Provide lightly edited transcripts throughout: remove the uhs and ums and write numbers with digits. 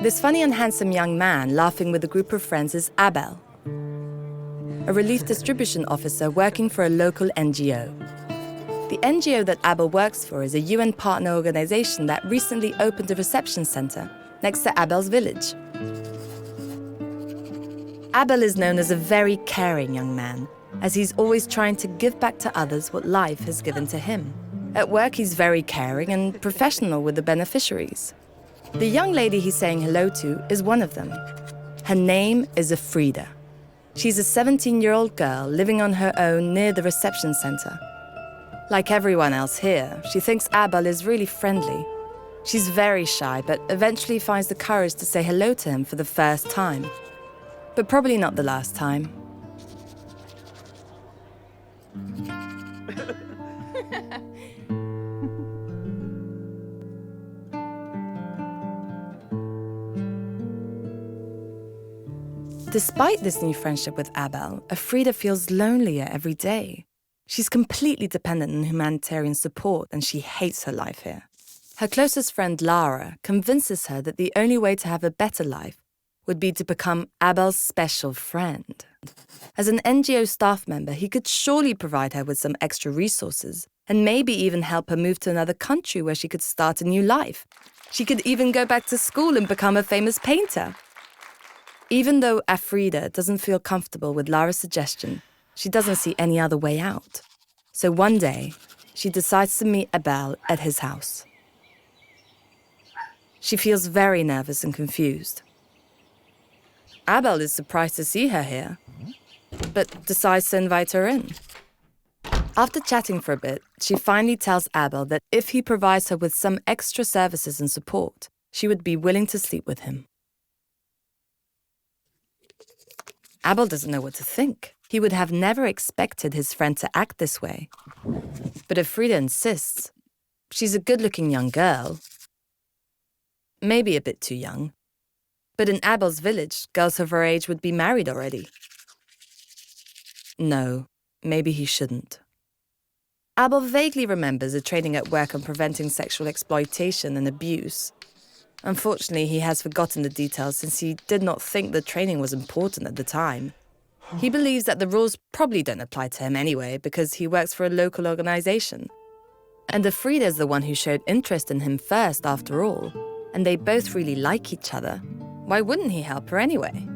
This funny and handsome young man laughing with a group of friends is Abel, a relief distribution officer working for a local NGO. The NGO that Abel works for is a UN partner organization that recently opened a reception center next to Abel's village. Abel is known as a very caring young man, as he's always trying to give back to others what life has given to him. At work, he's very caring and professional with the beneficiaries. The young lady he's saying hello to is one of them. Her name is Afrida. She's a 17-year-old girl living on her own near the reception center. Like everyone else here, she thinks Abel is really friendly. She's very shy, but eventually finds the courage to say hello to him for the first time. But probably not the last time. Despite this new friendship with Abel, Afrida feels lonelier every day. She's completely dependent on humanitarian support and she hates her life here. Her closest friend Lara convinces her that the only way to have a better life would be to become Abel's special friend. As an NGO staff member, he could surely provide her with some extra resources and maybe even help her move to another country where she could start a new life. She could even go back to school and become a famous painter. Even though Afrida doesn't feel comfortable with Lara's suggestion, she doesn't see any other way out. So one day, she decides to meet Abel at his house. She feels very nervous and confused. Abel is surprised to see her here, but decides to invite her in. After chatting for a bit, she finally tells Abel that if he provides her with some extra services and support, she would be willing to sleep with him. Abel doesn't know what to think. He would have never expected his friend to act this way. But Afrida insists. She's a good-looking young girl. Maybe a bit too young. But in Abel's village, girls of her age would be married already. No, maybe he shouldn't. Abel vaguely remembers a training at work on preventing sexual exploitation and abuse. Unfortunately, he has forgotten the details since he did not think the training was important at the time. He believes that the rules probably don't apply to him anyway because he works for a local organization. And Afrida is the one who showed interest in him first, after all. And they both really like each other. Why wouldn't he help her anyway?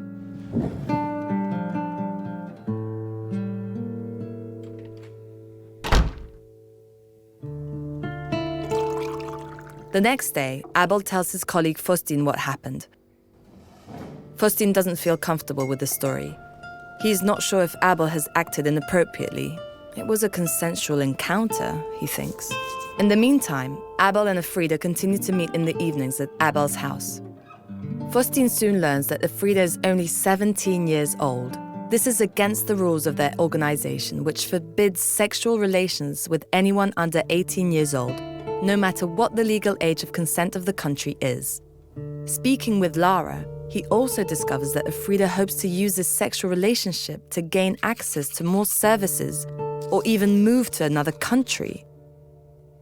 The next day, Abel tells his colleague Faustin what happened. Faustin doesn't feel comfortable with the story. He's not sure if Abel has acted inappropriately. It was a consensual encounter, he thinks. In the meantime, Abel and Afrida continue to meet in the evenings at Abel's house. Faustin soon learns that Afrida is only 17 years old. This is against the rules of their organization, which forbids sexual relations with anyone under 18 years old, no matter what the legal age of consent of the country is. Speaking with Lara, he also discovers that Afrida hopes to use this sexual relationship to gain access to more services or even move to another country.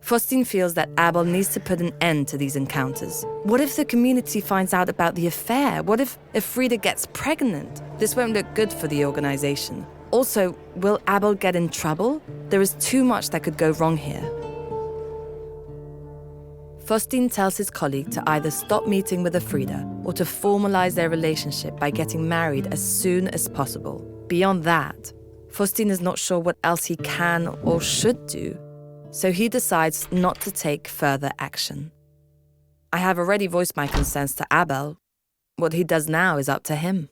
Faustin feels that Abel needs to put an end to these encounters. What if the community finds out about the affair? What if Afrida gets pregnant? This won't look good for the organization. Also, will Abel get in trouble? There is too much that could go wrong here. Faustin tells his colleague to either stop meeting with Afrida or to formalize their relationship by getting married as soon as possible. Beyond that, Faustin is not sure what else he can or should do, so he decides not to take further action. I have already voiced my concerns to Abel. What he does now is up to him.